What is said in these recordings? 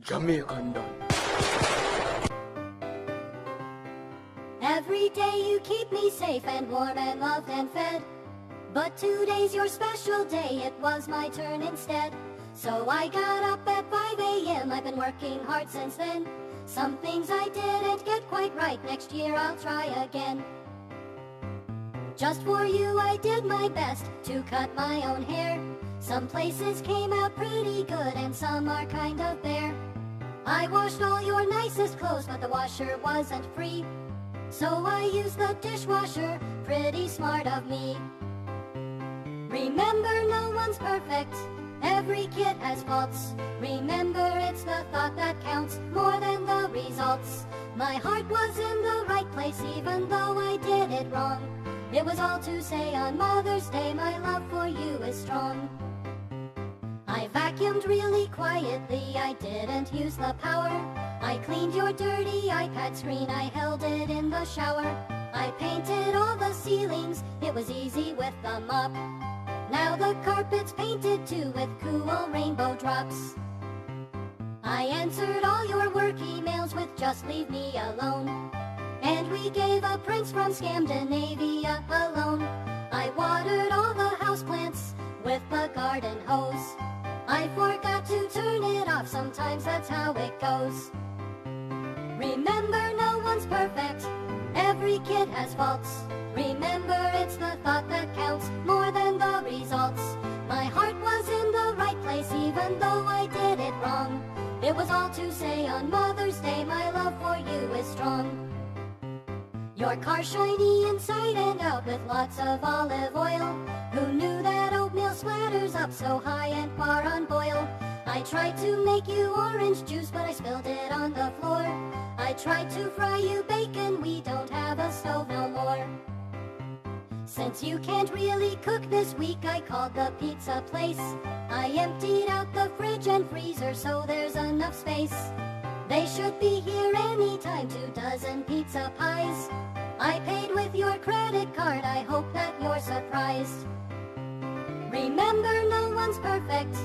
Jamaican done. Every day you keep me safe and warm and loved and fed. But today's your special day, it was my turn instead. So I got up at 5 a.m., I've been working hard since then. Some things I didn't get quite right, next year I'll try again. Just for you I did my best to cut my own hair. Some places came out pretty good and some are kind of bare. I washed all your nicest clothes, but the washer wasn't free. So I used the dishwasher, pretty smart of me. Remember, no one's perfect, every kid has faults. Remember, it's the thought that counts more than the results. My heart was in the right place even though I did it wrong. It was all to say on Mother's Day my love for you is strong. I vacuumed really quietly, I didn't use the power. I cleaned your dirty iPad screen, I held it in the shower. I painted all the ceilings, it was easy with the mop. Now the carpet's painted too with cool rainbow drops. I answered all your work emails with just leave me alone. And we gave a prince from Scandinavia a loan. I watered all the houseplants with the garden hose. I forgot to turn it off, sometimes that's how it goes. Remember, no one's perfect, every kid has faults. Remember, it's the thought that counts more than the results. My heart was in the right place even though I did it wrong. It was all to say on Mother's Day my love for you is strong. Your car's shiny inside and out with lots of olive oil. Who knew that oatmeal splatters up so high and far on boil? I tried to make you orange juice, but I spilled it on the floor. I tried to fry you bacon, we don't have a stove no more. Since you can't really cook this week, I called the pizza place. I emptied out the fridge and freezer so there's enough space. They should be here anytime, 2 dozen pizza pies. I paid with your credit card, I hope that you're surprised. Remember, no one's perfect,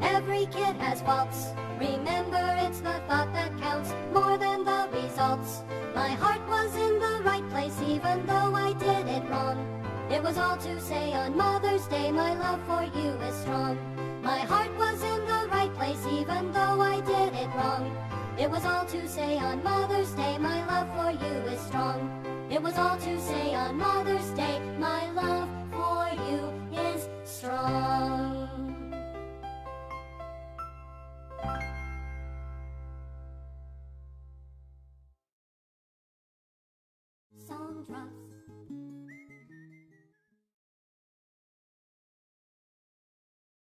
every kid has faults. Remember, it's the thought that counts more than the results. My heart was in the right place even though I did it wrong. It was all to say on Mother's Day my love for you is strong. My heart was in the right place even though I did it wrong. It was all to say on Mother's Day my love for you is strong. It was all to say on Mother's Day my love for you is strong. Song drops.